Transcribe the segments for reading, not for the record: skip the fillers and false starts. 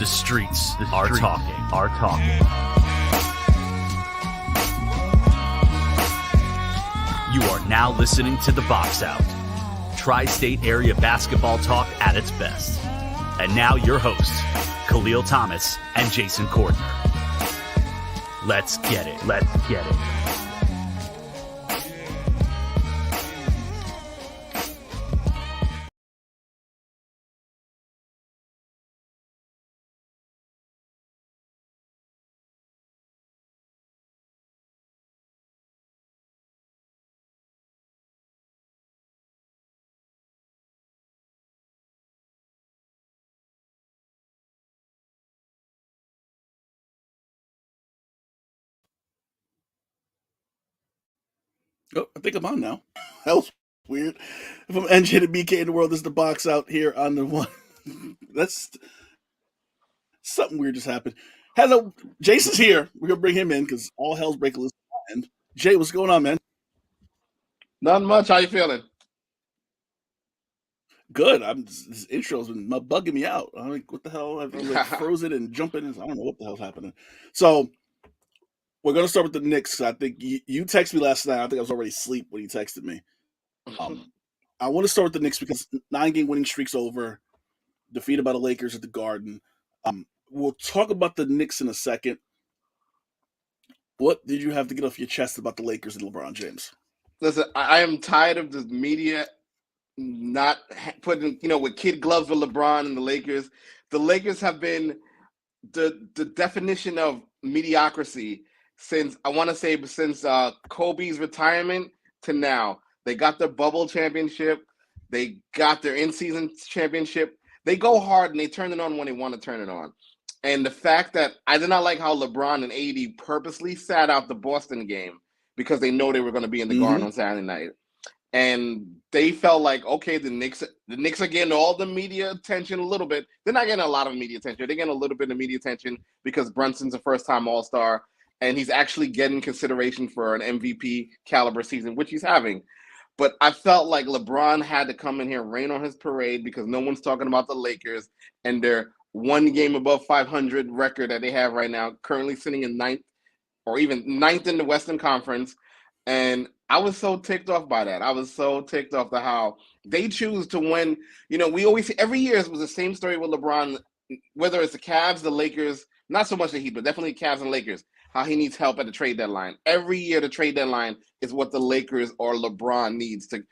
The streets are talking. You are now listening to The Box Out, Tri-State area basketball talk at its best. And now your hosts, Kahlil Thomas and Jason Cordner. Let's get it. Oh, I think I'm on now. That was weird. If I'm NJ and BK in the world, this is The Box Out here on the one. That's something weird just happened. Hello, Jason's here. We're gonna bring him in because all hell's breaking loose. And Jay, what's going on, man? Not much. How you feeling? Good. This intro's been bugging me out. I'm like, what the hell? I've been like frozen and jumping. I don't know what the hell's happening. So we're gonna start with the Knicks. I think you texted me last night. I think I was already asleep when you texted me. I want to start with the Knicks because 9-game winning streak's over. Defeated by the Lakers at the Garden. We'll talk about the Knicks in a second. What did you have to get off your chest about the Lakers and LeBron James? Listen, I am tired of the media not putting, with kid gloves with LeBron and the Lakers. The Lakers have been the definition of mediocrity since Kobe's retirement to now. They got their bubble championship. They got their in-season championship. They go hard and they turn it on when they want to turn it on. And the fact that I did not like how LeBron and AD purposely sat out the Boston game because they know they were going to be in the Garden on Saturday night. And they felt like, okay, the Knicks are getting all the media attention a little bit. They're not getting a lot of media attention. They're getting a little bit of media attention because Brunson's a first-time All-Star, and he's actually getting consideration for an MVP caliber season, which he's having. But I felt like LeBron had to come in here and rain on his parade because no one's talking about the Lakers and their one game above 500 record that they have right now, currently sitting in ninth or even ninth in the Western Conference. And I was so ticked off by that. I was so ticked off to how they choose to win. We always see every year it was the same story with LeBron, whether it's the Cavs, the Lakers, not so much the Heat, but definitely Cavs and Lakers, how he needs help at the trade deadline. Every year the trade deadline is what the Lakers or LeBron needs to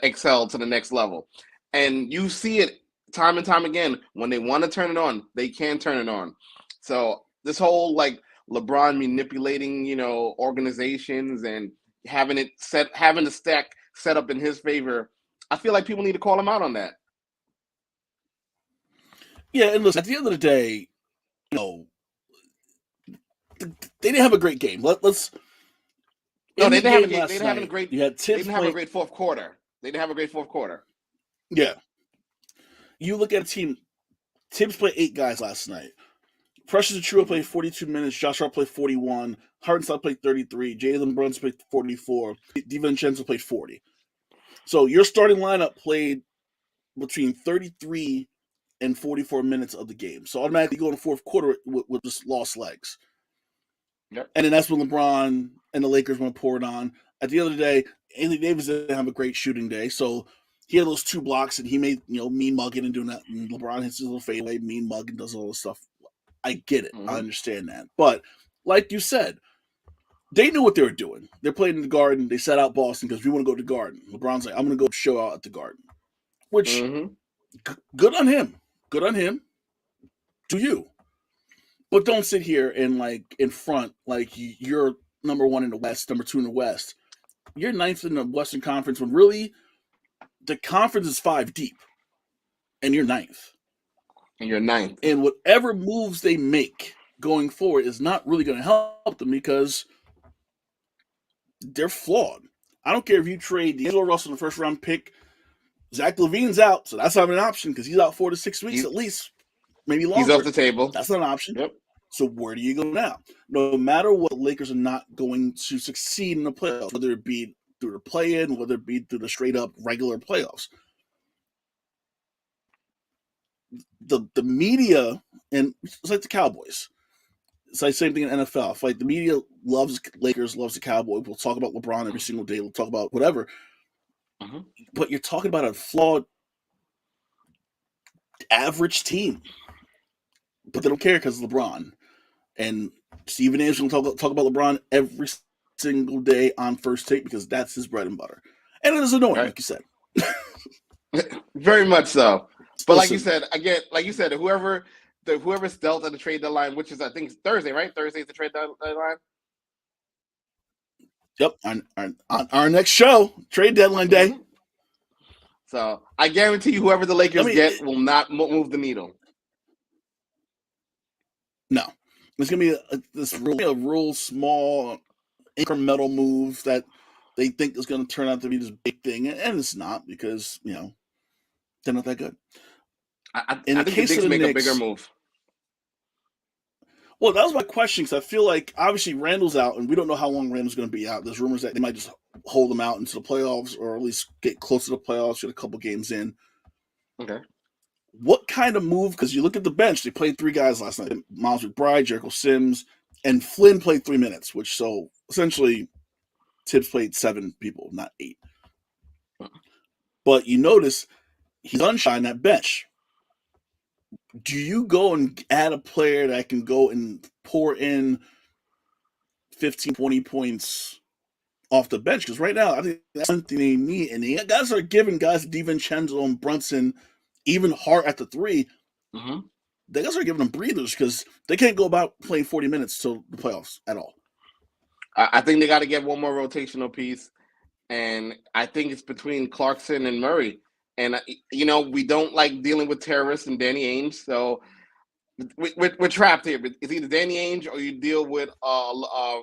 excel to the next level. And you see it time and time again. When they want to turn it on, they can turn it on. So this whole LeBron manipulating, organizations and having the stack set up in his favor, I feel like people need to call him out on that. Yeah, and listen, at the end of the day, they didn't have a great game. Let's. No, they didn't have a great. You had Tibbs. They didn't have a great fourth quarter. They didn't have a great fourth quarter. Yeah. You look at a team. Tibbs played 8 guys last night. Precious Achiuwa played 42 minutes. Josh Hart played 41. Hartenstein played 33. Jalen Brunson played 44. DiVincenzo played 40. So your starting lineup played between 33 and 44 minutes of the game. So automatically go in the fourth quarter with just lost legs. Yep. And then that's when LeBron and the Lakers want to pour it on. At the end of the day, Anthony Davis didn't have a great shooting day. So he had those 2 blocks and he made, mean mugging and doing that. And LeBron hits his little fadeaway, mean mug and does all this stuff. I get it. I understand that. But like you said, they knew what they were doing. They're playing in the Garden. They set out Boston because we want to go to the Garden. LeBron's like, I'm going to go show out at the Garden. Which, good on him. Good on him. Do you. But don't sit here and in front like you're number 1 in the West, number 2 in the West. You're 9th in the Western Conference when really the conference is 5 deep. And you're 9th. And whatever moves they make going forward is not really going to help them because they're flawed. I don't care if you trade D'Angelo Russell in the first round pick. Zach LaVine's out, so that's not an option because he's out 4 to 6 weeks at least, maybe longer. He's off the table. That's not an option. Yep. So where do you go now? No matter what, the Lakers are not going to succeed in the playoffs, whether it be through the play-in, whether it be through the straight-up regular playoffs. the media, and it's like the Cowboys. It's like the same thing in NFL. If like the media loves Lakers, loves the Cowboys, we'll talk about LeBron every single day. We'll talk about whatever. Mm-hmm. But you're talking about a flawed, average team. But they don't care because of LeBron. And Stephen A's going to talk about LeBron every single day on First Take because that's his bread and butter. And it is annoying, Right. like you said. Very much so. But like Listen, you said, again, like you said, whoever's dealt at the trade deadline, which is I think Thursday, right? Thursday's the trade deadline. Yep, on our next show, trade deadline day. Mm-hmm. So I guarantee you, whoever the Lakers get will not move the needle. No, it's gonna be a real small incremental move that they think is going to turn out to be this big thing, and it's not because they're not that good. I think the Knicks make a bigger move. Well, that was my question because I feel like obviously Randall's out, and we don't know how long Randall's going to be out. There's rumors that they might just hold him out into the playoffs, or at least get close to the playoffs, get a couple games in. Okay. What kind of move? Because you look at the bench, they played 3 guys last night: Miles McBride, Jericho Sims, and Flynn played 3 minutes, which so essentially Tibbs played 7 people, not 8. But you notice he's unshine that bench. Do you go and add a player that can go and pour in 15, 20 points off the bench? Because right now, I think that's something they need. And the guys are giving guys DiVincenzo and Brunson even Hart at the 3. Mm-hmm. The guys are giving them breathers because they can't go about playing 40 minutes till the playoffs at all. I think they got to get one more rotational piece. And I think it's between Clarkson and Murray. And, we don't like dealing with terrorists and Danny Ainge. So we're trapped here. It's either Danny Ainge or you deal with a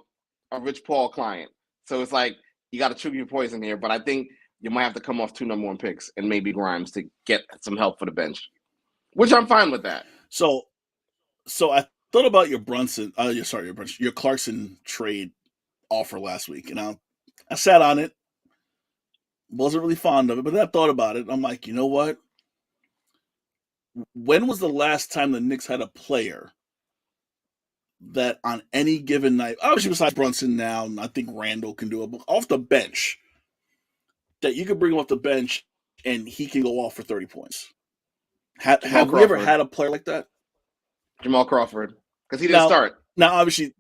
Rich Paul client. So it's like you got to choose your poison here. But I think you might have to come off 2 number 1 picks and maybe Grimes to get some help for the bench, which I'm fine with that. So I thought about your your Clarkson trade offer last week. And I sat on it. Wasn't really fond of it, but then I thought about it. I'm like, you know what? When was the last time the Knicks had a player that on any given night, obviously besides Brunson now, and I think Randall can do it, but off the bench, that you could bring him off the bench and he can go off for 30 points? Have we ever had a player like that? Jamal Crawford, because he didn't start. Now, obviously,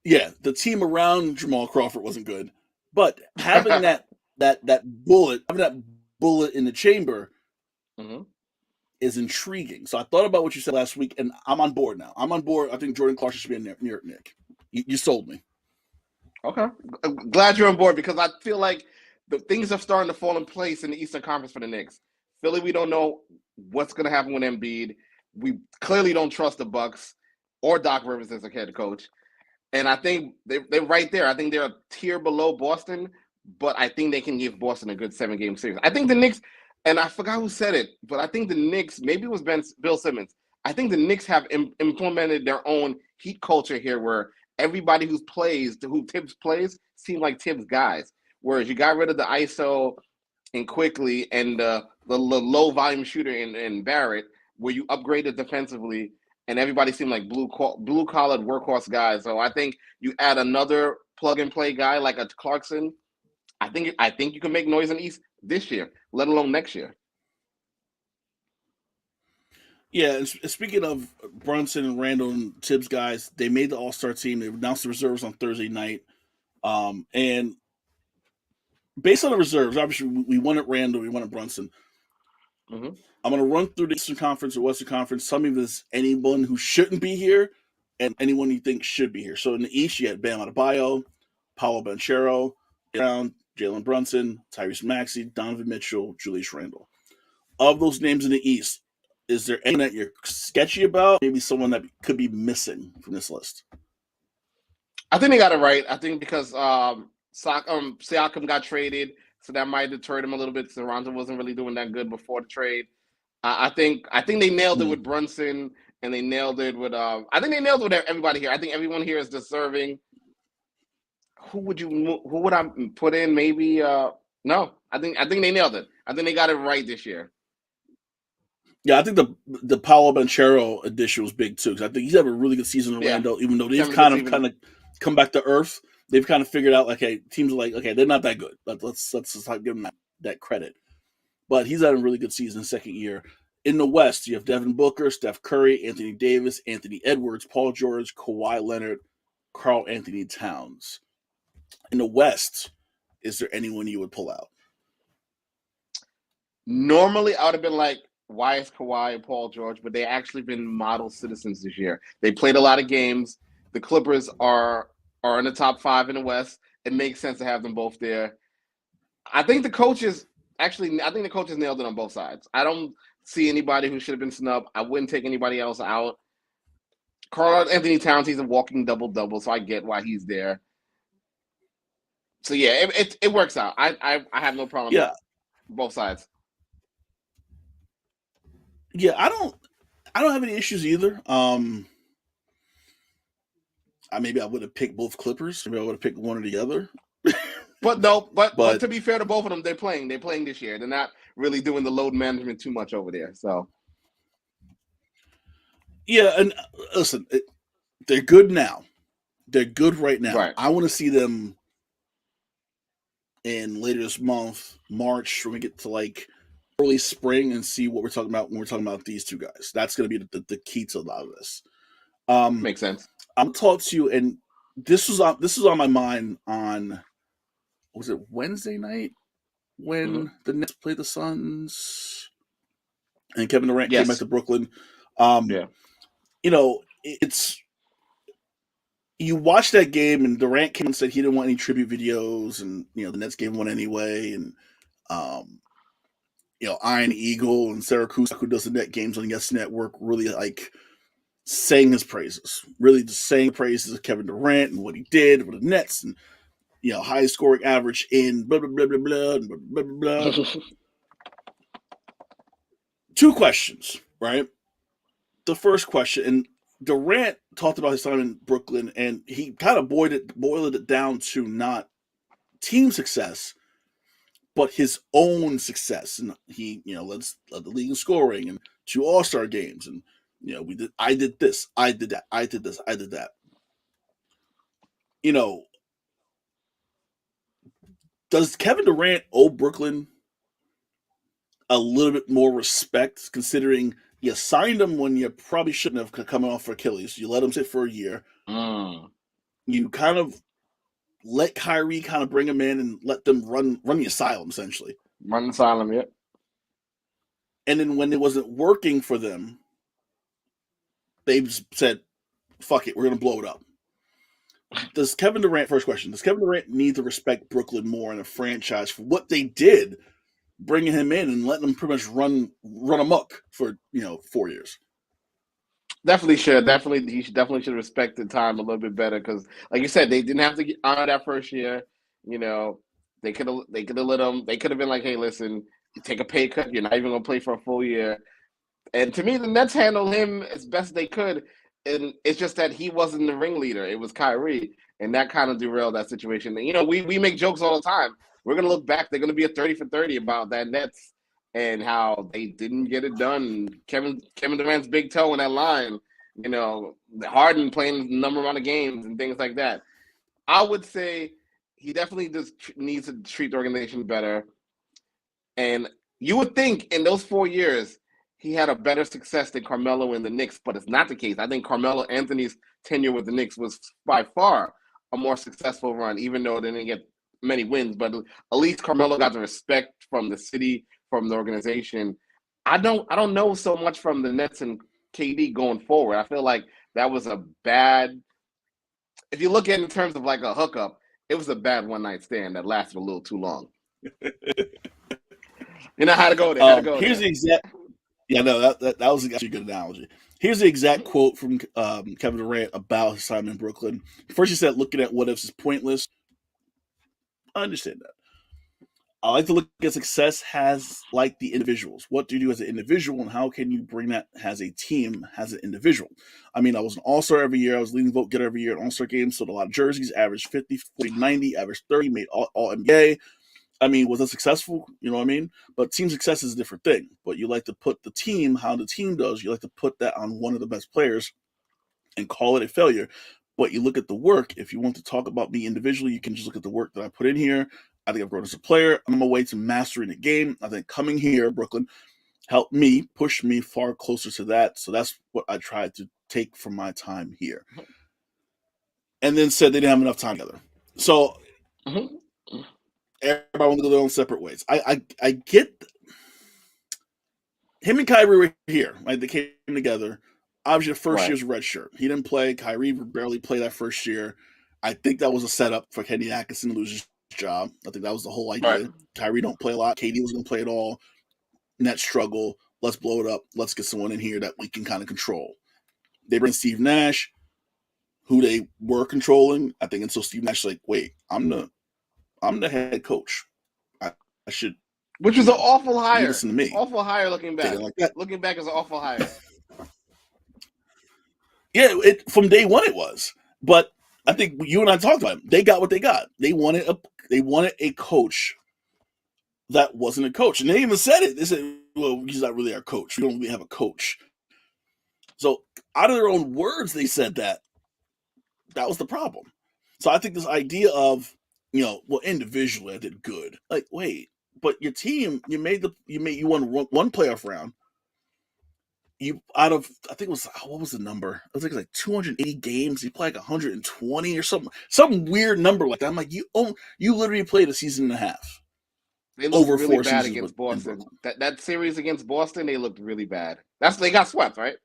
yeah, the team around Jamal Crawford wasn't good, but having that bullet in the chamber is intriguing. So I thought about what you said last week, and I'm on board now. I'm on board. I think Jordan Clarkson should be a New York Knick. You sold me. Okay. I'm glad you're on board because I feel like the things are starting to fall in place in the Eastern Conference for the Knicks. Philly, we don't know what's going to happen with Embiid. We clearly don't trust the Bucks or Doc Rivers as a head coach. And I think they're right there. I think they're a tier below Boston, but I think they can give Boston a good 7-game series. I think the Knicks, and I forgot who said it, but I think the Knicks, maybe it was Bill Simmons, I think the Knicks have implemented their own heat culture here where everybody who Tibbs plays seem like Tibbs guys. Whereas you got rid of the ISO and Quickly and the low volume shooter in Barrett, where you upgraded defensively and everybody seemed like blue-collared workhorse guys. So I think you add another plug-and-play guy like a Clarkson, I think you can make noise in the East this year, let alone next year. Yeah, and speaking of Brunson and Randall and Tibbs guys, they made the All-Star team. They announced the reserves on Thursday night. And based on the reserves, obviously we wanted Randall, we wanted Brunson. Mm-hmm. I'm going to run through the Eastern Conference or Western Conference. Tell me if there's anyone who shouldn't be here and anyone you think should be here. So in the East, you had Bam Adebayo, Paolo Banchero, Brown, Jalen Brunson, Tyrese Maxey, Donovan Mitchell, Julius Randle. Of those names in the East, is there anyone that you're sketchy about? Maybe someone that could be missing from this list? I think they got it right. I think because Siakam got traded, so that might deter them a little bit. Toronto wasn't really doing that good before the trade. I think they nailed it with Brunson, and they nailed it with. I think they nailed it with everybody here. I think everyone here is deserving. Who would I put in? Maybe no. I think they nailed it. I think they got it right this year. Yeah, I think the Paolo Banchero addition was big too, because I think he's having a really good season in Orlando. Even though they've kind of come back to earth, they've kind of figured out like, hey, teams are like, okay, they're not that good. Let's just give them that credit. But he's had a really good season, second year. In the West, you have Devin Booker, Steph Curry, Anthony Davis, Anthony Edwards, Paul George, Kawhi Leonard, Karl Anthony Towns. In the West, is there anyone you would pull out? Normally, I would have been like, why is Kawhi and Paul George? But they actually been model citizens this year. They played a lot of games. The Clippers are in the top 5 in the West. It makes sense to have them both there. I think the coaches nailed it on both sides. I don't see anybody who should have been snubbed. I wouldn't take anybody else out. Karl Anthony Towns, he's a walking double-double, so I get why he's there. So yeah, it works out. I have no problem. Yeah, both sides. Yeah, I don't have any issues either. Maybe I would have picked both Clippers. Maybe I would have picked one or the other. But to be fair to both of them, they're playing this year. They're not really doing the load management too much over there. So yeah, and listen, they're good now. They're good right now. Right. I want to see them in later this month, March, when we get to like early spring, and see what we're talking about when we're talking about these two guys. That's going to be the key to a lot of this. Makes sense. I'm talking to you, and this was on my mind on, was it Wednesday night when the Knicks played the Suns and Kevin Durant came back to Brooklyn. You know, you watch that game, and Durant came and said he didn't want any tribute videos, and the Nets gave him one anyway, and Iron Eagle and Sarah Cusack, who does the net games on the Yes Network, really like sang his praises, really just sang praises of Kevin Durant and what he did with the Nets, and highest scoring average in blah blah blah blah blah blah blah blah. Two questions, right? The first question, and Durant talked about his time in Brooklyn, and he kind of boiled it down to not team success, but his own success. And he, led the league in scoring and 2 All-Star games, and I did this, I did that, I did this, I did that. Does Kevin Durant owe Brooklyn a little bit more respect, considering you signed him when you probably shouldn't have, coming off for Achilles? You let him sit for a year. You kind of let Kyrie kind of bring him in and let them run the asylum, essentially. Run the asylum, yeah. And then when it wasn't working for them, they said, fuck it, we're going to blow it up. First question, does Kevin Durant need to respect Brooklyn more in a franchise for what they did, bringing him in and letting him pretty much run amok for 4 years? Definitely should. He should respect the time a little bit better, because, like you said, they didn't have to honor that first year. They could have let him. They could have been like, hey, listen, you take a pay cut. You're not even gonna play for a full year. And to me, the Nets handled him as best they could, and it's just that he wasn't the ringleader. It was Kyrie, and that kind of derailed that situation. And, we make jokes all the time. We're gonna look back. They're gonna be a 30 for 30 about that Nets and how they didn't get it done. Kevin Durant's big toe in that line. Harden playing a number amount of games and things like that. I would say he definitely just needs to treat the organization better. And you would think in those 4 years he had a better success than Carmelo in the Knicks, but it's not the case. I think Carmelo Anthony's tenure with the Knicks was by far a more successful run, even though they didn't get many wins. But at least Carmelo got the respect from the city, from the organization. I don't know so much from the Nets and KD going forward. I feel like that was a bad, if you look at it in terms of like a hookup, it was a bad one-night stand that lasted a little too long. How to go there. Here's the exact. Yeah, no, that was actually a good analogy. Here's the exact quote from Kevin Durant about his time in Brooklyn. First, he said, "Looking at what ifs is pointless." I understand that. I like to look at success as like the individuals. What do you do as an individual, and how can you bring that as a team, as an individual? I mean, I was an All-Star every year. I was leading vote getter every year at All-Star games, sold a lot of jerseys, averaged 50, 40, 90, averaged 30, made all NBA. I mean, was it successful? You know what I mean? But team success is a different thing. But you like to put the team, how the team does, you like to put that on one of the best players and call it a failure. But you look at the work. If you want to talk about me individually, you can just look at the work that I put in here. I think I've grown as a player. I'm on my way to mastering the game. I think coming here, Brooklyn, helped me, push me far closer to that. So that's what I tried to take from my time here. And then said they didn't have enough time together. So everybody want to go their own separate ways. I get him and Kyrie were here. Right? They came together. Obviously, the first year's red shirt. He didn't play. Kyrie barely played that first year. I think that was a setup for Kenny Atkinson to lose his job. I think that was the whole idea. Right. Kyrie don't play a lot. KD was going to play it all. Net struggle. Let's blow it up. Let's get someone in here that we can kind of control. They bring Steve Nash, who they were controlling. I think until Steve Nash is like, wait, I'm the head coach. I should. Which was an awful hire. Listen to me. Awful hire looking back. Like that. Looking back, is an awful hire. Yeah, from day one it was. But I think you and I talked about it. They got what they got. They wanted a coach that wasn't a coach. And they even said it. They said, well, he's not really our coach. We don't really have a coach. So out of their own words, they said that. That was the problem. So I think this idea of, well, individually I did good. Like, wait, but your team, you won one playoff round. I think it was, what was the number? It was like 280 games. You played like 120 or something. Some weird number like that. I'm like, you literally played a season and a half. They looked really bad against Boston. That series against Boston, they looked really bad. They got swept, right?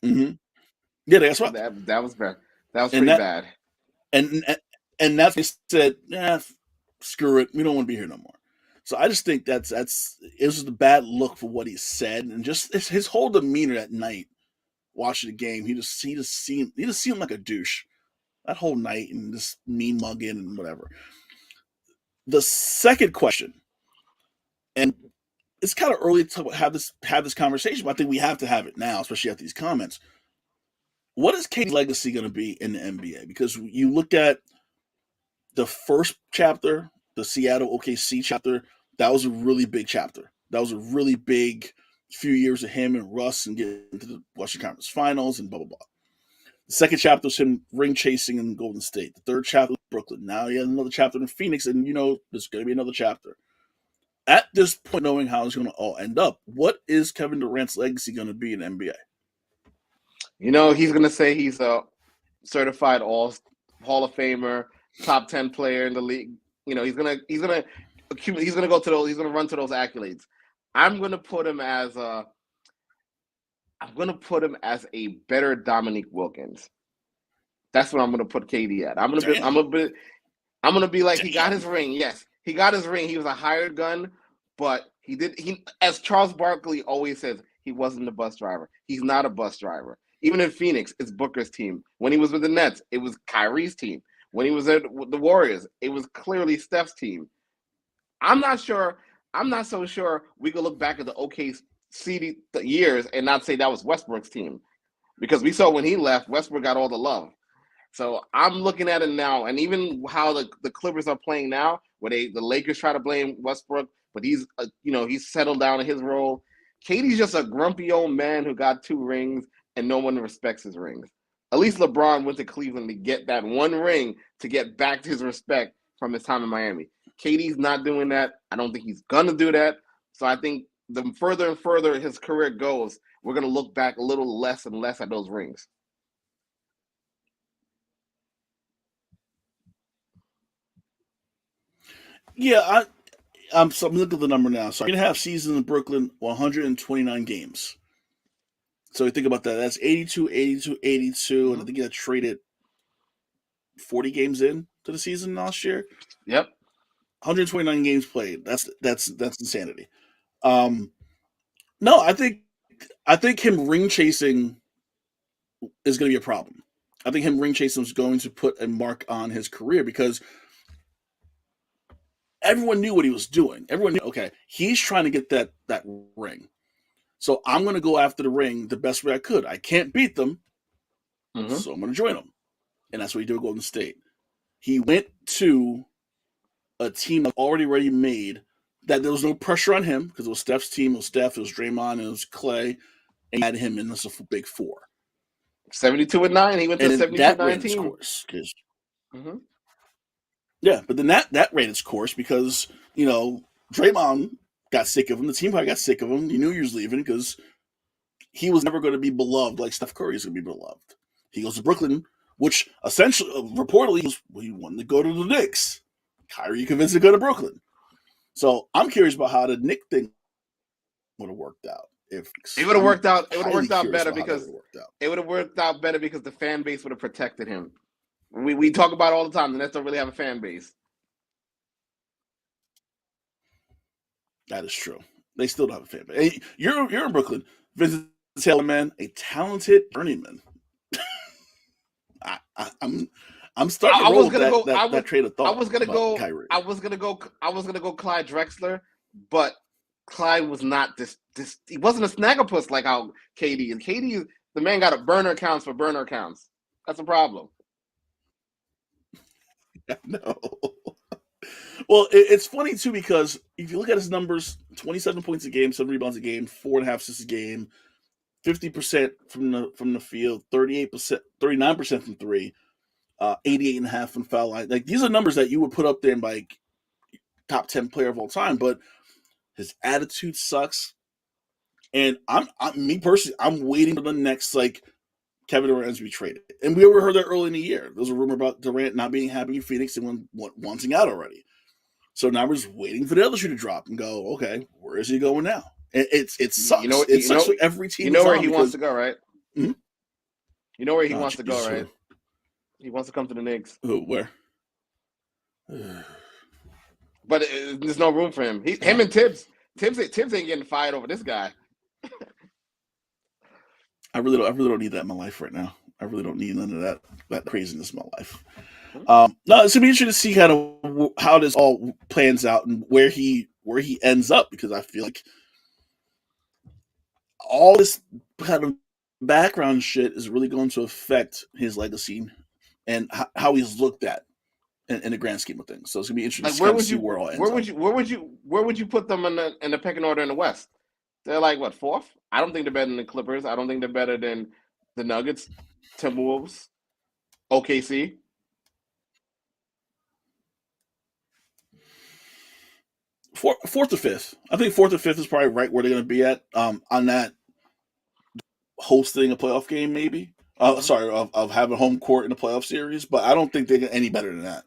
Mm-hmm. Yeah, they got swept. That was bad. That was pretty bad. And that's they said, screw it. We don't want to be here no more. So I just think it was just a bad look for what he said, and just his whole demeanor that night, watching the game. He just seemed like a douche that whole night, and just mean mugging and whatever. The second question, and it's kind of early to have this conversation, but I think we have to have it now, especially after these comments. What is KD's legacy going to be in the NBA? Because you look at the first chapter, the Seattle OKC chapter, that was a really big chapter. That was a really big few years of him and Russ and getting into the Western Conference Finals and blah, blah, blah. The second chapter was him ring chasing in Golden State. The third chapter was Brooklyn. Now he has another chapter in Phoenix, and there's going to be another chapter. At this point, knowing how it's going to all end up, what is Kevin Durant's legacy going to be in the NBA? He's going to say he's a certified Hall of Famer, top 10 player in the league. He's going to go to those. He's going to run to those accolades. I'm going to put him as a better Dominique Wilkins. That's what I'm going to put KD at. I'm going to be like, he got his ring. Yes, he got his ring. He was a hired gun, but as Charles Barkley always says, he wasn't a bus driver. He's not a bus driver. Even in Phoenix, it's Booker's team. When he was with the Nets, it was Kyrie's team. When he was at the Warriors, it was clearly Steph's team. I'm not so sure we could look back at the OKC years and not say that was Westbrook's team, because we saw when he left, Westbrook got all the love. So I'm looking at it now, and even how the Clippers are playing now, where the Lakers try to blame Westbrook, but he's settled down in his role. KD's just a grumpy old man who got 2 rings, and no one respects his rings. At least LeBron went to Cleveland to get that one ring to get back to his respect from his time in Miami. KD's not doing that. I don't think he's going to do that. So I think the further and further his career goes, we're going to look back a little less and less at those rings. Yeah, I'm looking at the number now. So you're going to have season in Brooklyn, 129 games. So you think about that. That's 82, 82, 82. And I think you got traded 40 games in to the season last year. Yep. 129 games played. That's insanity. No, I think him ring chasing is going to be a problem. I think him ring chasing is going to put a mark on his career, because everyone knew what he was doing. Everyone knew, okay, he's trying to get that ring. So I'm going to go after the ring the best way I could. I can't beat them, so I'm going to join them. And that's what he did with Golden State. He went to a team already ready made, that there was no pressure on him because it was Steph's team, it was Steph, it was Draymond, it was Clay, and you had him in this big four. 72-9. He went to a 72-9 its team. course. Yeah, but then that ran its course because, Draymond got sick of him. The team probably got sick of him. He knew he was leaving because he was never going to be beloved like Steph Curry is going to be beloved. He goes to Brooklyn, which essentially, reportedly, he wanted to go to the Knicks. Kyrie convinced him to go to Brooklyn. So I'm curious about how the Knicks thing would have worked out. It would have worked out. It would have worked out better because the fan base would have protected him. We talk about it all the time. The Nets don't really have a fan base. That is true. They still don't have a fan base. Hey, you're in Brooklyn. Vincent Taylor, man, a talented journeyman. I'm starting to roll with that train of thought. I was gonna go Clyde Drexler, but Clyde was not this. He wasn't a snagglepuss like how KD is. KD, the man got a burner accounts for burner accounts. That's a problem. No. Well, it's funny too because if you look at his numbers, 27 points a game, 7 rebounds a game, 4.5 assists a game, 50% from the field, 38%, 39% from three, 88.5 from foul line. Like these are numbers that you would put up there in like top 10 player of all time, but his attitude sucks. And I'm me personally, I'm waiting for the next Kevin Durant to be traded. And we heard that early in the year. There was a rumor about Durant not being happy in Phoenix and wanting out already. So now we're just waiting for the other shoe to drop and go, okay, where is he going now? It sucks. It sucks for every team. You know where he wants to go, right? Mm-hmm. You know where he wants to go, right? He wants to come to the Knicks. Where? But there's no room for him. Him and Tibbs. Tibbs ain't getting fired over this guy. I really don't need that in my life right now. I really don't need none of that craziness in my life. No, it's gonna be interesting to see kind of how this all plans out and where he ends up, because I feel like all this kind of background shit is really going to affect his legacy and how he's looked at in the grand scheme of things. So it's gonna be interesting to see where all ends up. Where would you put them in the pecking order in the West? They're like what, fourth? I don't think they're better than the Clippers. I don't think they're better than the Nuggets, Timberwolves, OKC. Fourth or fifth. I think fourth or fifth is probably right where they're going to be at on that hosting a playoff game, maybe. Of having home court in the playoff series, but I don't think they get any better than that.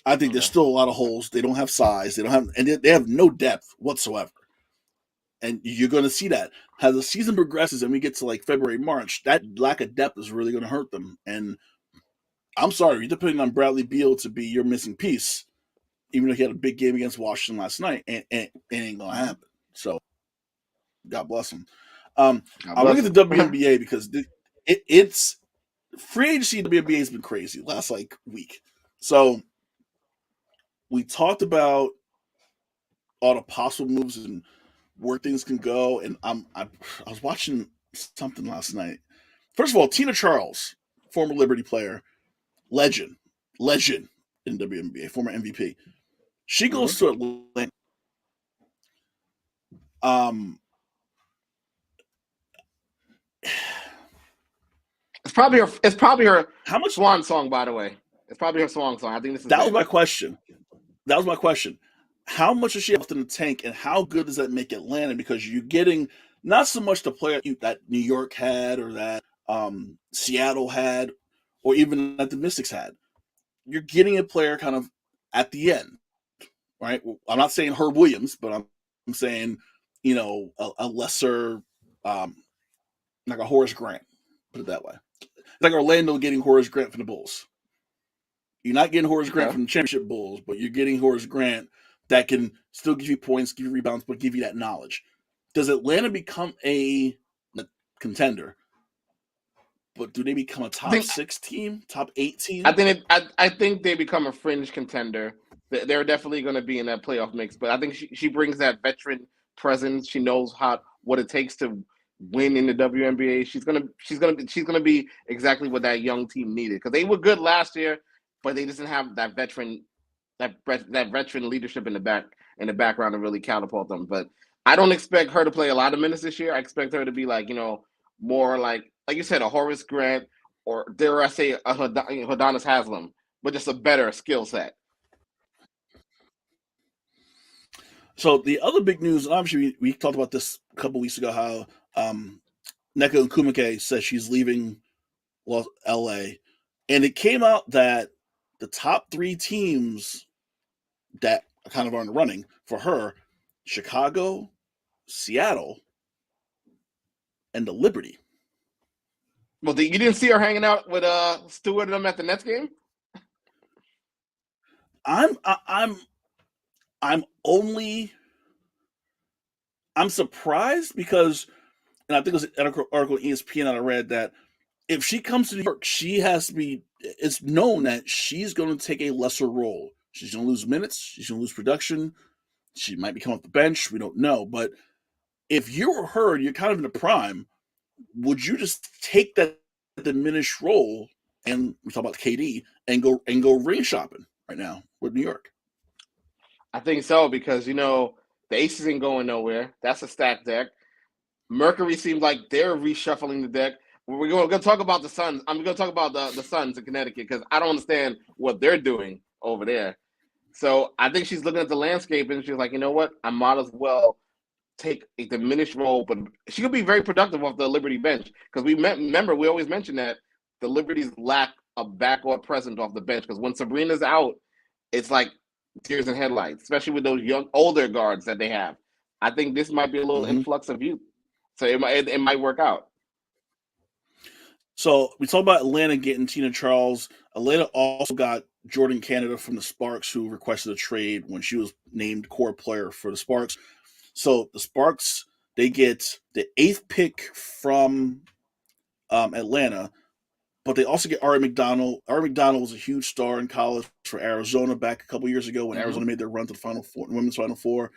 I think there's still a lot of holes. They don't have size. They have no depth whatsoever. And you're going to see that as the season progresses and we get to February, March, that lack of depth is really going to hurt them. And I'm sorry, you're depending on Bradley Beal to be your missing piece, even though he had a big game against Washington last night, and it ain't going to happen. So, God bless him. I'm looking at the WNBA because it's free agency in the WNBA has been crazy last week. So, we talked about all the possible moves and where things can go, and I was watching something last night. First of all, Tina Charles, former Liberty player, legend in WNBA, former MVP. She goes to Atlanta. It's probably her how much swan song, by the way. It's probably her swan song. I think this is was my question. How much is she left in the tank, and how good does that make Atlanta? Because you're getting not so much the player that New York had, or that Seattle had, or even that the Mystics had. You're getting a player kind of at the end, right? I'm not saying Herb Williams, but I'm saying, a lesser, like a Horace Grant, put it that way. It's like Orlando getting Horace Grant from the Bulls. You're not getting Horace Grant from the championship Bulls, but you're getting Horace Grant that can still give you points, give you rebounds, but give you that knowledge. Does Atlanta become a contender? But do they become a top 6 team, top 8 team? I think they become a fringe contender. They're definitely going to be in that playoff mix. But I think she brings that veteran presence. She knows what it takes to win in the WNBA. She's gonna be exactly what that young team needed, because they were good last year, but they didn't have that veteran that veteran leadership in the background to really catapult them. But I don't expect her to play a lot of minutes this year. I expect her to be like, more like you said, a Horace Grant, or dare I say a Hodonis Haslam, but just a better skill set. So the other big news, obviously we talked about this a couple weeks ago, how Nneka Nkumeke says she's leaving LA. And it came out that the top 3 teams that kind of are in the running for her, Chicago, Seattle, and the Liberty. Well, you didn't see her hanging out with Stewart and them at the Nets game? I'm surprised because, and I think it was an article on ESPN that I read, that if she comes to New York, she has to be, it's known that she's going to take a lesser role. She's going to lose minutes. She's going to lose production. She might become off the bench. We don't know. But if you were her, you're kind of in the prime, would you just take that diminished role, and we talk about KD, and go ring shopping right now with New York? I think so, because the Aces ain't going nowhere. That's a stacked deck. Mercury seems like they're reshuffling the deck. We're going to talk about the Suns. I'm going to talk about the Suns in Connecticut, because I don't understand what they're doing over there. So I think she's looking at the landscape and she's like, you know what? I might as well take a diminished role, but she could be very productive off the Liberty bench, because remember we always mention that the Liberties lack a backcourt presence off the bench, because when Sabrina's out, it's like deers in headlights, especially with those young older guards that they have. I think this might be a little influx of youth, so it might work out. So we talked about Atlanta getting Tina Charles. Atlanta also got Jordan Canada from the Sparks, who requested a trade when she was named core player for the Sparks. So the Sparks, they get the 8th pick from Atlanta, but they also get Ari McDonald. Ari McDonald was a huge star in college for Arizona back a couple years ago when Arizona made their run to the Final Four, women's Final Four.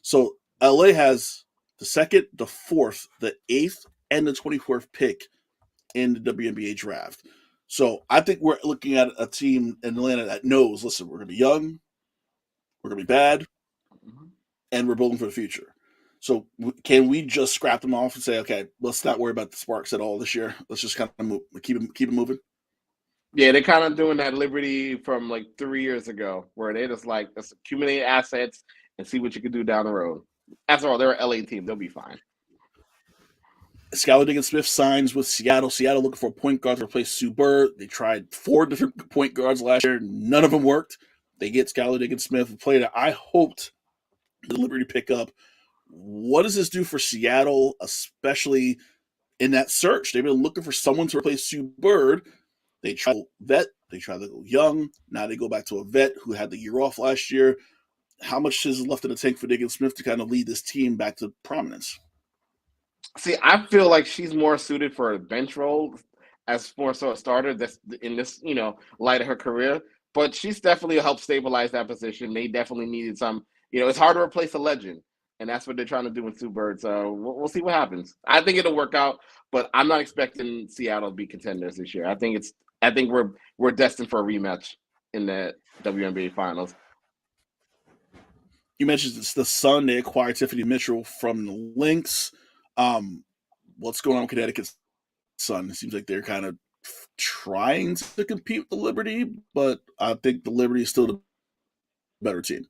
So LA has the 2nd, the 4th, the 8th, and the 24th pick in the WNBA draft. So I think we're looking at a team in Atlanta that knows, listen, we're going to be young, we're going to be bad, and we're building for the future. So can we just scrap them off and say, okay, let's not worry about the Sparks at all this year. Let's just kind of keep it moving? Yeah, they're kind of doing that Liberty from like 3 years ago, where they just like, let's accumulate assets and see what you can do down the road. After all, they're an LA team. They'll be fine. Skylar Diggins-Smith signs with Seattle. Seattle looking for a point guard to replace Sue Bird. They tried 4 different point guards last year. None of them worked. They get Skylar Diggins-Smith, a player that I hoped the Liberty pick up. What does this do for Seattle, especially in that search? They've been looking for someone to replace Sue Bird. They try to vet. They try to go young. Now they go back to a vet who had the year off last year. How much is left in the tank for Diggins-Smith to kind of lead this team back to prominence? See, I feel like she's more suited for a bench role as more so a starter that's in this, light of her career. But she's definitely helped stabilize that position. They definitely needed some, it's hard to replace a legend. And that's what they're trying to do with Sue Bird. So we'll see what happens. I think it'll work out, but I'm not expecting Seattle to be contenders this year. I think we're destined for a rematch in the WNBA finals. You mentioned it's the Sun. They acquired Tiffany Mitchell from the Lynx. What's going on with Connecticut's Sun? It seems like they're kind of trying to compete with the Liberty, but I think the Liberty is still the better team.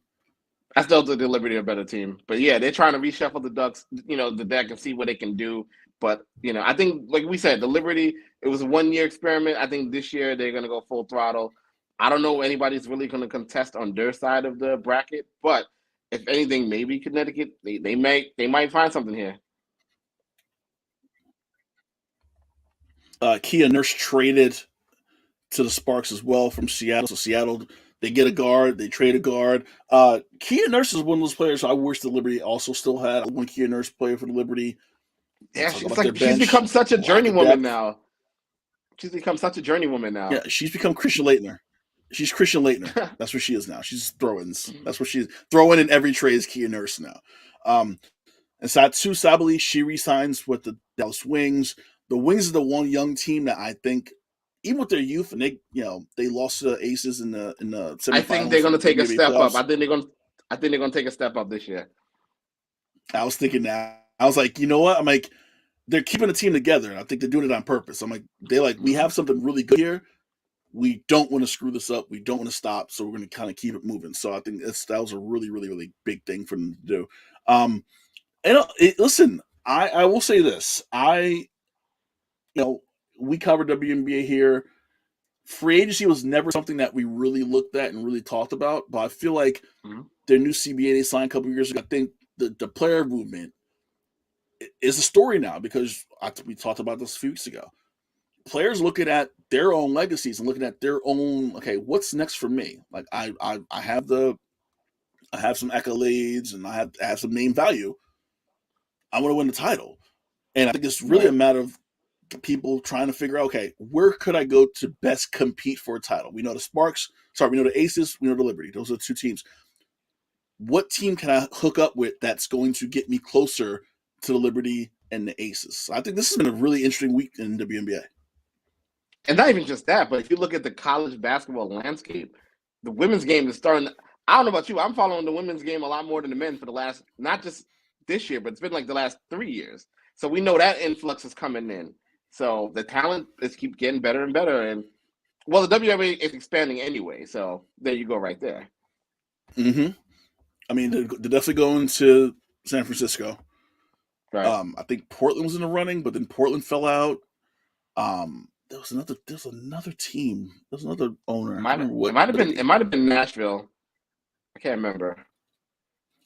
I still think the Liberty are a better team. But yeah, they're trying to reshuffle the Ducks, the deck and see what they can do. But, I think, like we said, the Liberty, it was a 1-year experiment. I think this year they're going to go full throttle. I don't know if anybody's really going to contest on their side of the bracket, but if anything, maybe Connecticut, they might find something here. Kia Nurse traded to the Sparks as well from Seattle. So Seattle, they get a guard, they trade a guard. Kia Nurse is one of those players I wish the Liberty also still had. One Kia Nurse player for the Liberty. Yeah, she's become such a journeywoman now. She's become such a journeywoman now. Yeah, she's become Christian Laettner. She's Christian Laettner. That's what she is now. She's throw-ins. That's what she's throwing in every trade is Kia Nurse now. And Satu Sabali, she re-signs with the Dallas Wings. The Wings is the one young team that I think even with their youth, and they lost to the Aces in the semifinals. I think they're going to take a step playoffs. up. I think they're going to take a step up this year. I was thinking that. I was like, you know what? I'm like, they're keeping the team together, and I think they're doing it on purpose. I'm like, we have something really good here. We don't want to screw this up. We don't want to stop, so we're going to kind of keep it moving. So I think that was a really, really, really big thing for them to do. Listen, I will say this. We covered WNBA here. Free agency was never something that we really looked at and really talked about, but I feel like their new CBA they signed a couple of years ago, I think the player movement is a story now because we talked about this a few weeks ago. Players looking at their own legacies and looking at their own, okay, what's next for me? Like I have some accolades and I have some name value. I want to win the title. And I think it's really a matter of people trying to figure out, okay, where could I go to best compete for a title? We know we know the Aces, we know the Liberty. Those are the two teams. What team can I hook up with that's going to get me closer to the Liberty and the Aces? So I think this has been a really interesting week in WNBA. And not even just that, but if you look at the college basketball landscape, the women's game is starting. I don't know about you. I'm following the women's game a lot more than the men for the last, not just this year, but it's been like the last 3 years. So we know that influx is coming in. So the talent is keep getting better and better. And well, the WNBA is expanding anyway. So there you go right there. Mm-hmm. I mean, they're definitely going to San Francisco. Right. I think Portland was in the running, but then Portland fell out. There was another team. There was another owner. It might have been Nashville. I can't remember.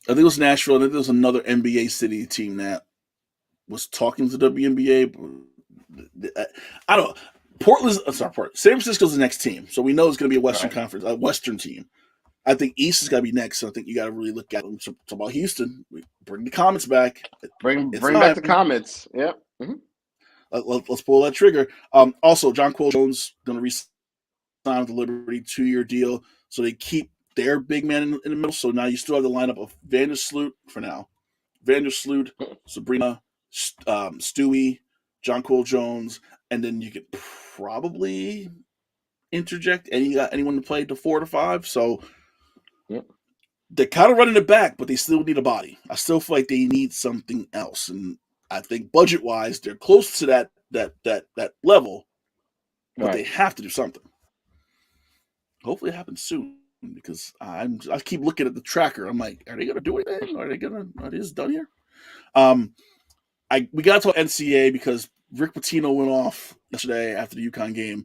I think it was Nashville, and then there was another NBA city team that was talking to WNBA. I don't know. San Francisco's the next team, so we know it's going to be a Western Conference, a Western team. I think East is got to be next, so I think you got to really look at them. So about Houston, bring the Comets back. Bring back the Comets. Yep. Mm-hmm. Let's pull that trigger. Also, Jonquel Jones going to re-sign with the Liberty 2-year deal, so they keep their big man in the middle. So now you still have the lineup of Vandersloot for now, Sabrina, Stewie, Jonquel Jones, and then you could probably interject anyone to play to 4 to 5. So they're kind of running it back, but they still need a body. I still feel like they need something else, and I think budget-wise, they're close to that level, but they have to do something. Hopefully, it happens soon because I keep looking at the tracker. I'm like, are they going to do anything? Are they just done here? We got to talk NCAA because Rick Pitino went off yesterday after the UConn game.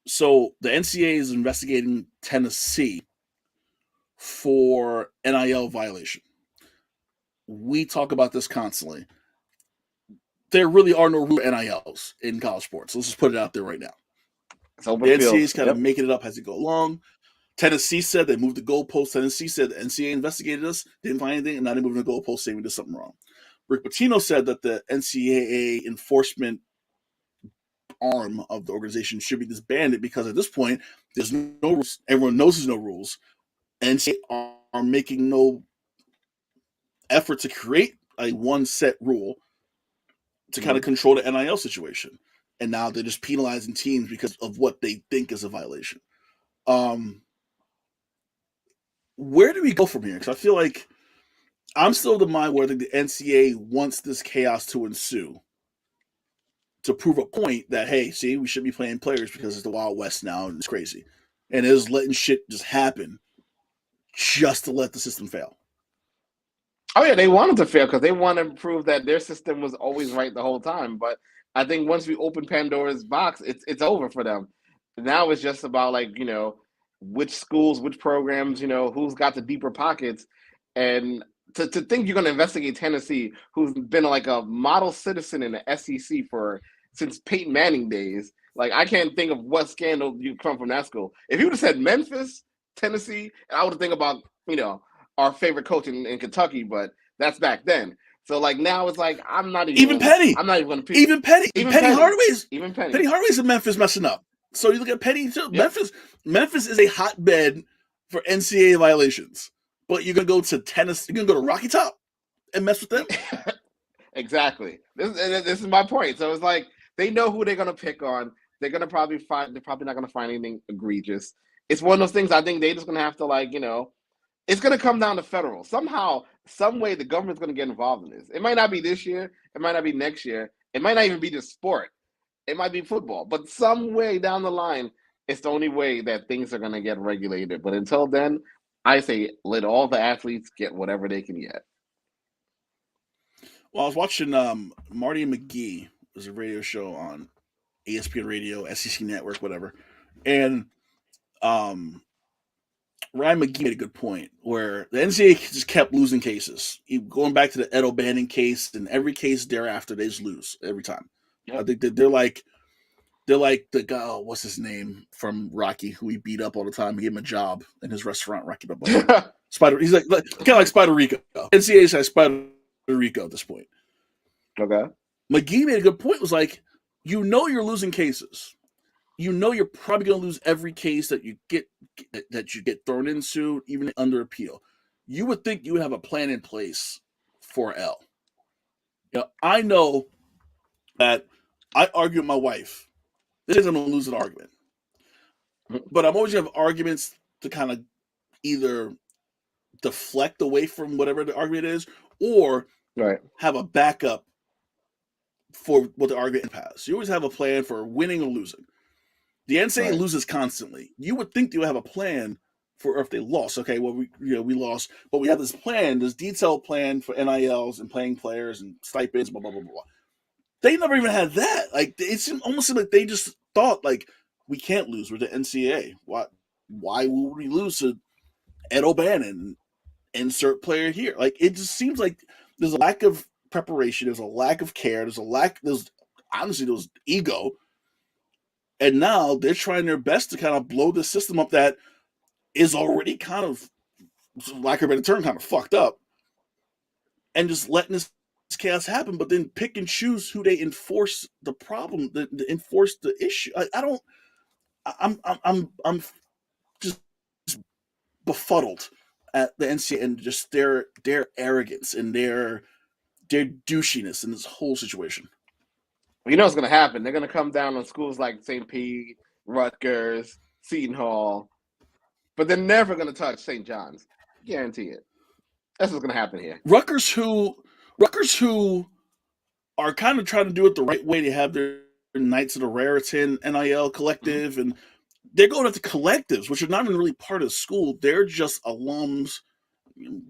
So the NCAA is investigating Tennessee for NIL violation. We talk about this constantly. There really are no NILs in college sports. Let's just put it out there right now. The NCAA is kind of making it up as it go along. Tennessee said they moved the goalpost. Tennessee said the NCAA investigated us, didn't find anything, and now they're moving the goalpost saying we did something wrong. Rick Pitino said that the NCAA enforcement arm of the organization should be disbanded because at this point, there's no rules. Everyone knows there's no rules. NCAA are making no effort to create a one set rule to kind of control the NIL situation. And now they're just penalizing teams because of what they think is a violation. Where do we go from here? Because I feel like I'm still of the mind where I think the NCAA wants this chaos to ensue to prove a point that, hey, see, we should be playing players because it's the Wild West now and it's crazy. And it is letting shit just happen just to let the system fail. Oh, yeah, they wanted to fail because they want to prove that their system was always right the whole time. But I think once we open Pandora's box, it's over for them. Now it's just about, like, which schools, which programs, who's got the deeper pockets. And to think you're going to investigate Tennessee, who's been like a model citizen in the SEC since Peyton Manning days. Like, I can't think of what scandal you come from that school. If you would have said Memphis, Tennessee, I would think about, our favorite coach in Kentucky, but that's back then. So, like, now it's like I'm not even Penny. I'm not even going to even Penny Hardaway's Penny Hardaway's in Memphis messing up. So you look at Penny too. Yep. Memphis is a hotbed for NCAA violations. But you're gonna go to Tennessee. You're gonna go to Rocky Top and mess with them. Exactly. This is my point. So it's like They know who they're gonna pick on. They're probably not gonna find anything egregious. It's one of those things I think they're just gonna have to it's gonna come down to federal. Somehow, some way the government's gonna get involved in this. It might not be this year, it might not be next year, it might not even be the sport. It might be football. But some way down the line, it's the only way that things are gonna get regulated. But until then, I say let all the athletes get whatever they can get. Well, I was watching Marty and McGee. There's a radio show on ESPN Radio, SEC Network, whatever. And Ryan McGee made a good point where the NCAA just kept losing cases. Going back to the Ed O'Bannon case, and every case thereafter, they just lose every time. Yep. I think that they're like the guy, what's his name from Rocky, who he beat up all the time. He gave him a job in his restaurant, Rocky Balboa. He's like kind of like Spider Rico. NCAA's like Spider Rico at this point. Okay. McGee made a good point. Was like, you're losing cases. You're probably going to lose every case that you get thrown into, even under appeal. You would think you would have a plan in place for L. I know that I argue with my wife. This isn't going to lose an argument. But I'm always going to have arguments to kind of either deflect away from whatever the argument is, or have a backup for what the argument has. You always have a plan for winning or losing. The NCAA loses constantly. You would think you have a plan for if they lost. Okay, well, we lost, but we have this detailed plan for NILs and playing players and stipends, blah, blah, blah, blah. They never even had that. Like, it almost seemed like they just thought, like, we can't lose. We're the NCAA. Why would we lose to Ed O'Bannon? Insert player here. Like, it just seems like there's a lack of preparation. There's a lack of care. There's ego. And now they're trying their best to kind of blow the system up that is already kind of, lack of a better term, kind of fucked up. And just letting this chaos happen, but then pick and choose who they enforce the problem, enforce the issue. I'm just befuddled at the NCAA and just their arrogance and their douchiness in this whole situation. You know what's going to happen. They're going to come down on schools like St. Pete, Rutgers, Seton Hall, but they're never going to touch St. John's. Guarantee it. That's what's going to happen here. Rutgers, who are kind of trying to do it the right way. They have their Knights of the Raritan NIL collective, and they're going after collectives, which are not even really part of the school. They're just alums,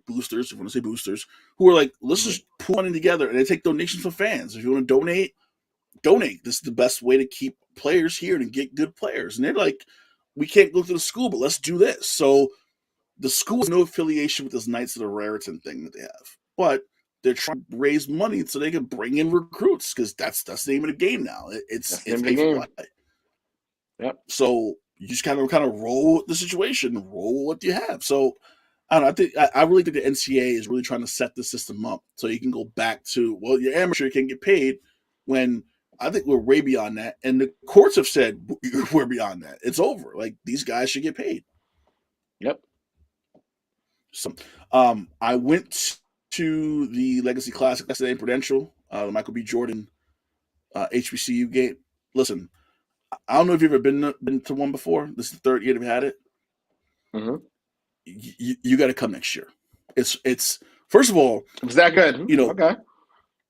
boosters, if you want to say boosters, who are like, let's just put money together, and they take donations from fans. If you want to donate. This is the best way to keep players here and get good players. And they're like, we can't go to the school, but let's do this. So the school has no affiliation with this Knights of the Raritan thing that they have. But they're trying to raise money so they can bring in recruits, because that's the name of the game now. It's pay for play. Yep. So you just kind of roll with the situation, roll what you have. So I don't know. I really think the NCAA is really trying to set the system up so you can go back to, well, your amateur can get paid, when I think we're way beyond that. And the courts have said we're beyond that. It's over. Like, these guys should get paid. Yep. So I went to the Legacy Classic yesterday in Prudential, the Michael B. Jordan HBCU game. Listen, I don't know if you've ever been to one before. This is the third year that we had it. Mm-hmm. You got to come next year. It's first of all, is that good? Okay.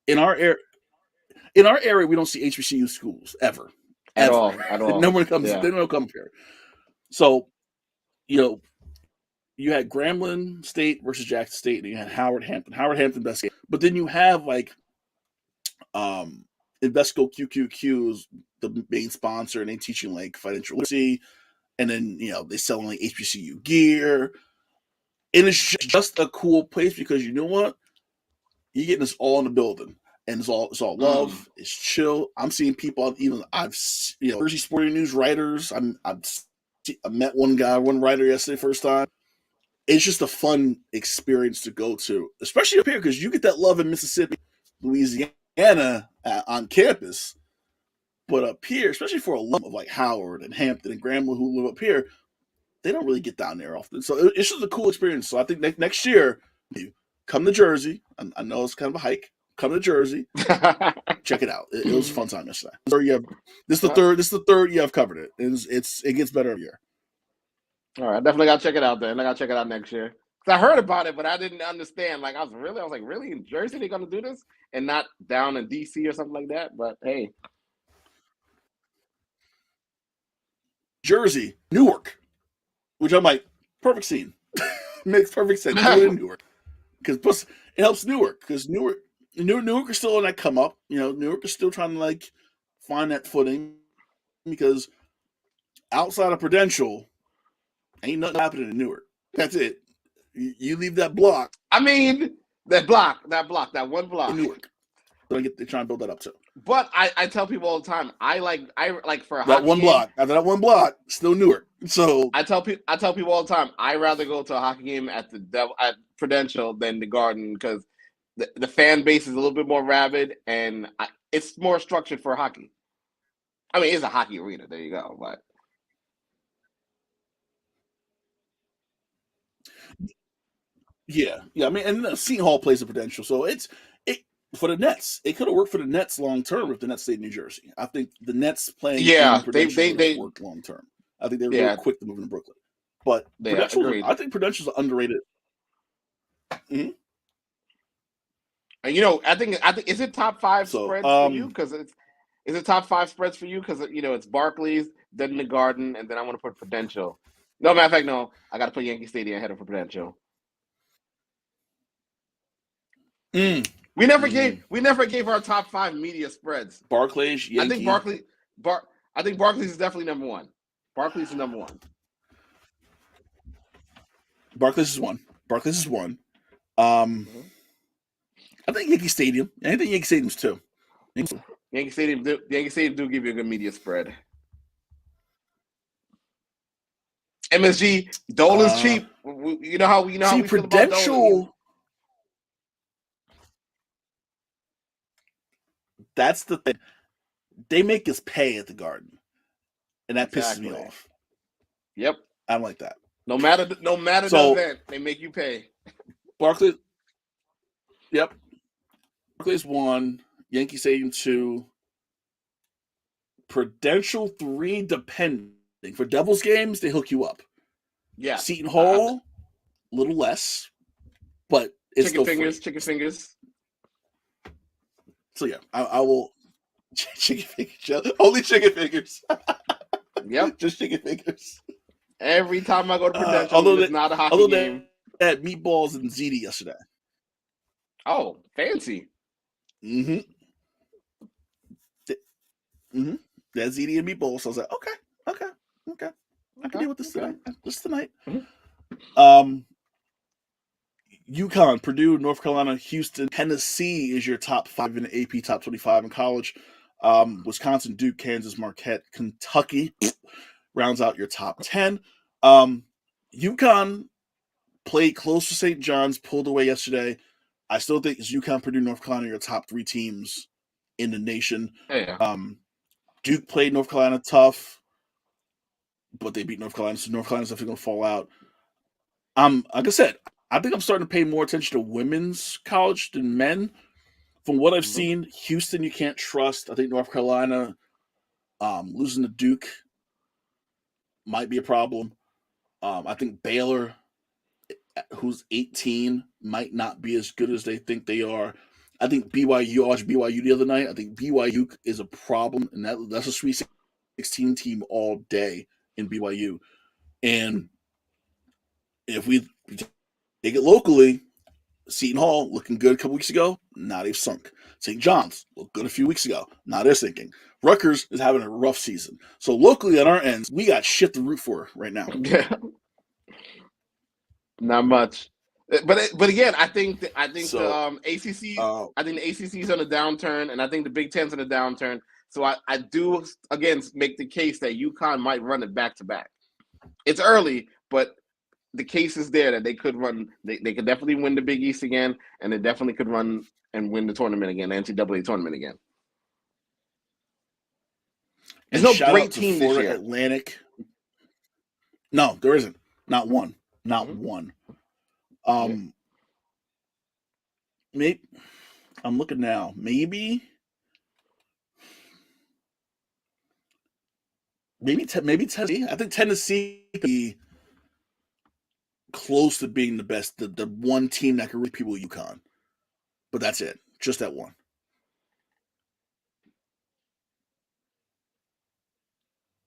In our area, we don't see HBCU schools ever. At all. No one comes. Yeah. They don't come here. So, you had Grambling State versus Jackson State, and you had Howard Hampton. Howard Hampton best game. But then you have like Invesco QQQ is the main sponsor, and they teaching like financial literacy, and then they selling like HBCU gear, and it's just a cool place because you know what, you're getting this all in the building, and it's all love. It's chill. I'm seeing people. Jersey Sporting News writers. I met one writer yesterday, first time. It's just a fun experience to go to, especially up here, because you get that love in Mississippi, Louisiana on campus. But up here, especially for a alum of like Howard and Hampton and Grambling who live up here, they don't really get down there often. So it's just a cool experience. So I think next year, you come to Jersey. I know it's kind of a hike. come to Jersey, check it out. It was a fun time yesterday. This is the third year I've covered it. It gets better every year. All right, definitely gotta check it out then. I gotta check it out next year. Cause I heard about it, but I didn't understand. Like I was like, really in Jersey they're gonna do this and not down in DC or something like that. But hey, Jersey, Newark, which I'm like, perfect scene. Makes perfect sense. Do it in Newark because it helps Newark because Newark is still on that come up. Newark is still trying to like find that footing because outside of Prudential, ain't nothing happening in Newark. That's it. You leave that block. I mean, that one block in Newark. They're trying to build that up too. But I tell people all the time, I like for a that hockey one game, block. After that one block, still Newark. So I tell people all the time, I rather go to a hockey game at Prudential than the Garden because the fan base is a little bit more rabid and it's more structured for hockey. I mean, it's a hockey arena. There you go. But yeah. I mean, and Seton Hall plays a Prudential, so it for the Nets. It could have worked for the Nets long term if the Nets stayed in New Jersey. I think the Nets playing in Prudential would have worked long term. I think they were real quick to move into Brooklyn. But Prudential, I think Prudential's underrated. Mm-hmm. And I think is it top 5 spreads for you? Because is it top 5 spreads for you? Because it's Barclays, then the Garden, and then I want to put Prudential. No, matter of fact, no. I got to put Yankee Stadium ahead of Prudential. We never gave our top 5 media spreads. Barclays, Yankee. I think Barclays is definitely number 1. Barclays is number 1. Barclays is one. I think Yankee Stadium. I think Yankee Stadium's 2. Yankee Stadium do give you a good media spread. MSG, Dolan's cheap. You know how we feel Prudential. about Dolan. That's the thing. They make us pay at the Garden, and that pisses me off. Yep, I don't like that. No matter the event, they make you pay. Barclays. Yep. Barclays 1, Yankee Stadium 2, Prudential 3, depending. For Devils games, they hook you up. Yeah. Seton Hall, a little less, but it's chicken still fingers. So yeah, I will chicken fingers. Only chicken fingers. Yep. Just chicken fingers. Every time I go to Prudential, it's not a hockey game. They had meatballs and ziti yesterday. Oh, fancy. Mm-hmm. That ziti and meatballs. So I was like, okay. I can deal with this tonight. Just tonight. Mm-hmm. UConn, Purdue, North Carolina, Houston, Tennessee is your top 5 in the AP top 25 in college. Wisconsin, Duke, Kansas, Marquette, Kentucky rounds out your top 10. UConn played close to St. John's, pulled away yesterday. I still think it's UConn, Purdue, North Carolina your top 3 teams in the nation. Yeah. Duke played North Carolina tough, but they beat North Carolina, so North Carolina's definitely going to fall out. Like I said, I think I'm starting to pay more attention to women's college than men. From what I've seen, Houston you can't trust. I think North Carolina losing to Duke might be a problem. I think Baylor, who's 18, might not be as good as they think they are. I think BYU, I watched BYU the other night. I think BYU is a problem, and that's a Sweet 16 team all day in BYU. And if we take it locally, Seton Hall looking good a couple weeks ago. Now they've sunk. St. John's looked good a few weeks ago. Now they're sinking. Rutgers is having a rough season. So locally on our ends, we got shit to root for right now. Yeah. Not much. But again, I think the ACC. I think the ACC is on a downturn, and I think the Big Ten's on a downturn. So I do again make the case that UConn might run it back to back. It's early, but the case is there that they could run. They could definitely win the Big East again, and they definitely could run and win the tournament again, the NCAA tournament again. There's no great team this year. Atlantic. No, there isn't. Not one. Not one. Maybe I'm looking now. Maybe Tennessee. I think Tennessee could be close to being the best, the one team that can reach people at UConn. But that's it. Just that one.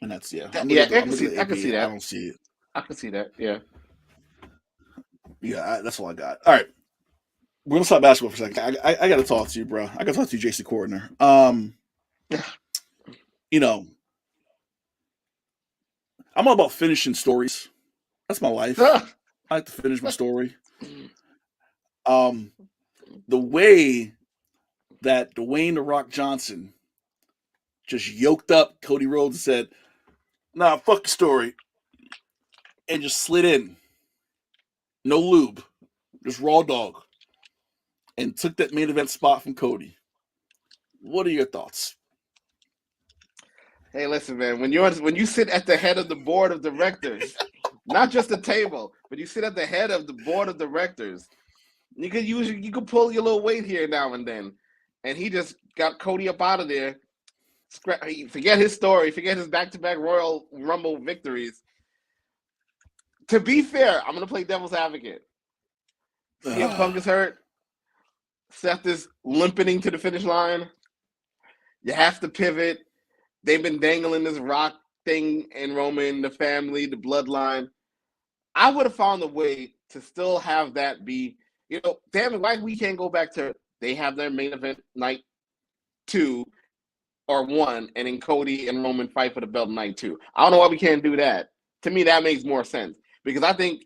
And that's I'm Yeah, looking at the I can see AP. I that. don't see it. I can see that. Yeah. Yeah, that's all I got. All right. We're gonna stop basketball for a second. I gotta talk to you, bro. I gotta talk to you, JC Cordner. You know, I'm all about finishing stories. That's my life. I like to finish my story. The way that Dwayne the Rock Johnson just yoked up Cody Rhodes and said, "Nah, fuck the story," and just slid in, no lube, just raw dog, and took that main event spot from Cody. What are your thoughts? Hey, listen, man. When you sit at the head of the board of directors, not just the table, but you sit at the head of the board of directors, you could pull your little weight here now and then. And he just got Cody up out of there. Forget his story. Forget his back-to-back Royal Rumble victories. To be fair, I'm gonna play devil's advocate. CM Punk is hurt. Seth is limping to the finish line. You have to pivot. They've been dangling this Rock thing in Roman, the family, the bloodline. I would have found a way to still have that be, damn it, why we can't go back to they have their main event night 2 or 1, and then Cody and Roman fight for the belt night 2. I don't know why we can't do that. To me, that makes more sense because I think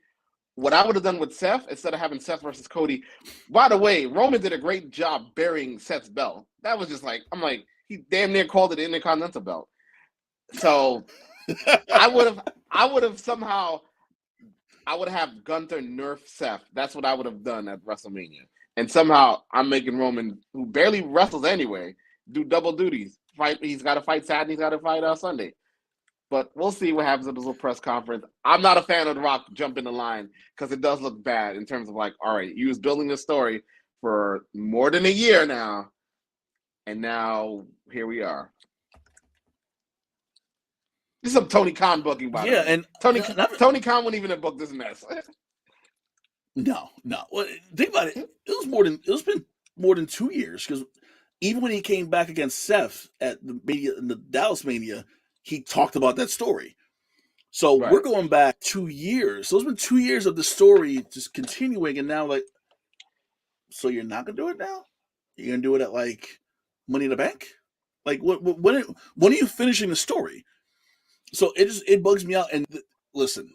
what I would have done with Seth instead of having Seth versus Cody. By the way, Roman did a great job burying Seth's belt. That was just like, I'm like, he damn near called it an Intercontinental belt. So I would have Gunther nerf Seth. That's what I would have done at WrestleMania. And somehow I'm making Roman, who barely wrestles anyway, do double duties. He's got to fight Saturday. He's got to fight Sunday. But we'll see what happens at this little press conference. I'm not a fan of The Rock jumping the line because it does look bad in terms of like, all right, you was building this story for more than a year now, and now here we are. This is some Tony Khan booking, by the way. And Tony Khan wouldn't even have booked this mess. No. Well, think about it. It's been more than 2 years because even when he came back against Seth at the Dallas Mania, he talked about that story. So We're going back 2 years. So it's been 2 years of the story just continuing, and now like, so you're not gonna do it now? You're gonna do it at like Money in the Bank? Like when are you finishing the story? So it bugs me out. And listen,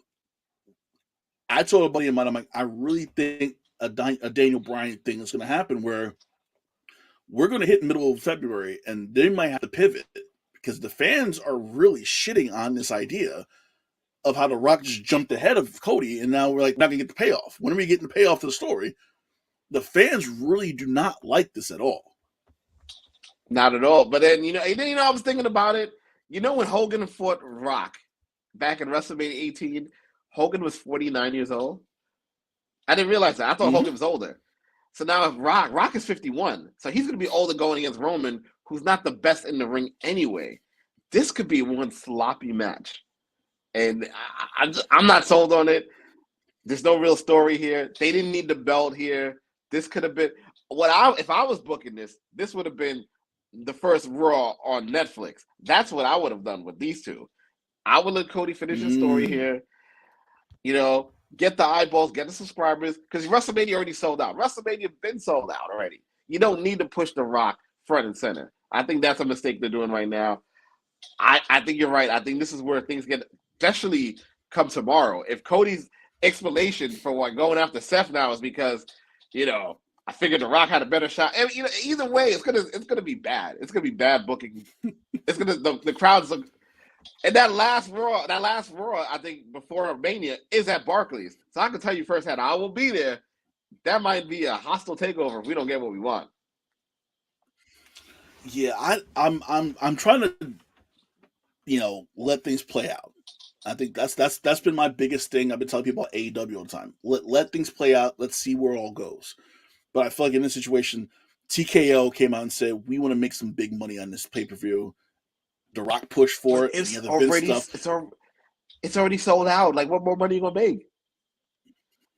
I told a buddy of mine, I'm like, I really think a Daniel Bryan thing is going to happen where we're going to hit middle of February and they might have to pivot because the fans are really shitting on this idea of how The Rock just jumped ahead of Cody and now we're like not going to get the payoff. When are we getting the payoff to the story? The fans really do not like this at all. Not at all. But then, I was thinking about it. When Hogan fought Rock back in WrestleMania 18, Hogan was 49 years old. I didn't realize that. I thought Hogan was older. So now if Rock is 51. So he's going to be older going against Roman, who's not the best in the ring anyway. This could be one sloppy match. And I'm not sold on it. There's no real story here. They didn't need the belt here. This could have been if I was booking this would have been the first Raw on Netflix. That's what I would have done with these two. I would let Cody finish his story here. Get the eyeballs, get the subscribers, because WrestleMania already sold out. WrestleMania been sold out already. You don't need to push The Rock front and center. I think that's a mistake they're doing right now. I think you're right. I think this is where things get, especially come tomorrow. If Cody's explanation for what going after Seth now is because, I figured The Rock had a better shot. And, either way, it's gonna be bad. It's gonna be bad booking. It's gonna the crowds look. And that last Raw, I think before Mania is at Barclays. So I can tell you firsthand, I will be there. That might be a hostile takeover if we don't get what we want. Yeah, I'm trying to, let things play out. I think that's been my biggest thing. I've been telling people about AEW all the time. Let things play out. Let's see where it all goes. But I feel like in this situation, TKO came out and said, we want to make some big money on this pay-per-view. The Rock pushed for it. It's already sold out. Like, what more money are you going to make?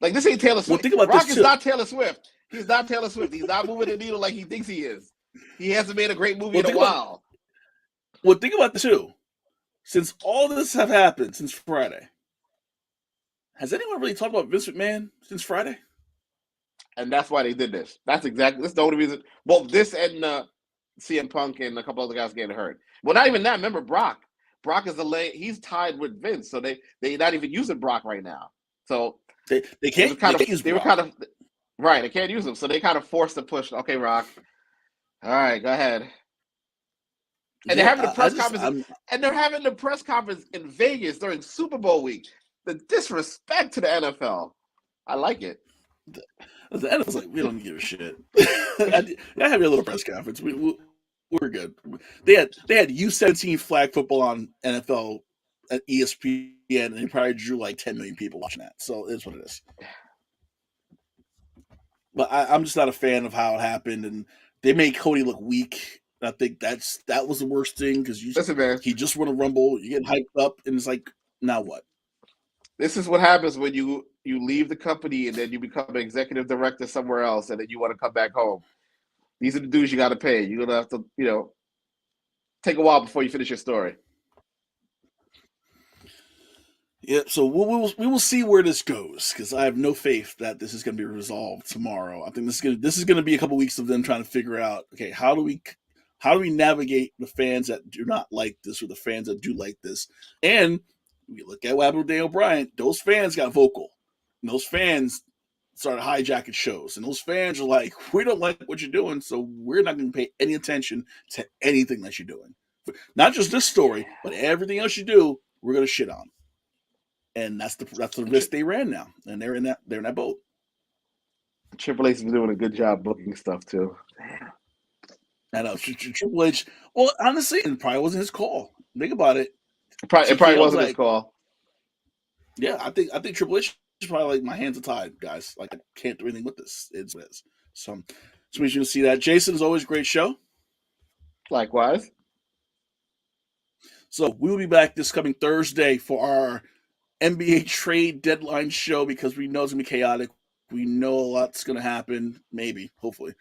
Like, this ain't Taylor Swift. Well, think about Rock this is too. not Taylor Swift. He's not Taylor Swift. He's not moving the needle like he thinks he is. He hasn't made a great movie in a while. Well, think about this too. Since all this have happened since Friday, has anyone really talked about Vince McMahon since Friday? And that's why they did this. That's the only reason. Well, this and CM Punk and a couple other guys getting hurt. Well, not even that. Remember, Brock. Brock is he's tied with Vince, so they not even using Brock right now. So they can't. They were kind of right. They can't use him, so they kind of forced the push. Okay, Rock. All right, go ahead. And they're having the press conference. And they're having the press conference in Vegas during Super Bowl week. The disrespect to the NFL. I like it. The NFL's like, we don't give a shit. I have your little press conference. We're good. They had U17 flag football on NFL at ESPN, and they probably drew like 10 million people watching that. So it's what it is. But I'm just not a fan of how it happened, and they made Cody look weak. I think that was the worst thing because he just won a Rumble. You get hyped up, and it's like, now what? This is what happens when you leave the company and then you become an executive director somewhere else, and then you want to come back home. These are the dues you got to pay. You're gonna have to, take a while before you finish your story. Yeah, so we will see where this goes because I have no faith that this is going to be resolved tomorrow. I think this is going to be a couple weeks of them trying to figure out, okay, how do we navigate the fans that do not like this or the fans that do like this? And we look at what happened with Daniel Bryan. Those fans got vocal. And those fans started hijacking shows. And those fans are like, we don't like what you're doing, so we're not going to pay any attention to anything that you're doing. Not just this story, but everything else you do, we're going to shit on. And that's the risk they ran now. And they're in that boat. Triple H is doing a good job booking stuff, too. I know. Triple H, well, honestly, it probably wasn't his call. Think about it. It probably wasn't his call. Yeah, I think Triple H is probably like, my hands are tied, guys. Like, I can't do anything with this. It's what it is. So we should see that. Jason, is always a great show. Likewise. So we'll be back this coming Thursday for our NBA trade deadline show because we know it's going to be chaotic. We know a lot's going to happen, maybe, hopefully.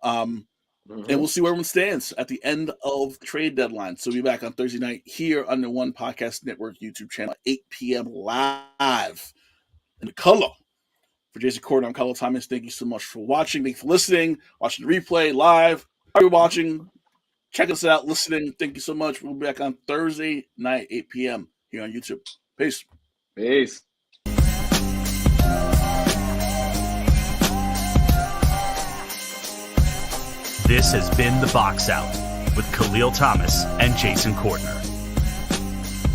And we'll see where everyone stands at the end of the trade deadline. So we'll be back on Thursday night here on the One Podcast Network YouTube channel, 8 p.m. live in the color. For Jason Corden, I'm Kahlil Thomas. Thank you so much for watching. Thank you for listening, watching the replay live. Are you watching? Check us out, listening. Thank you so much. We'll be back on Thursday night, 8 p.m. here on YouTube. Peace. Peace. This has been The Box Out with Kahlil Thomas and Jason Cordner.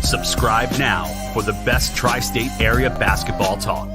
Subscribe now for the best tri-state area basketball talk.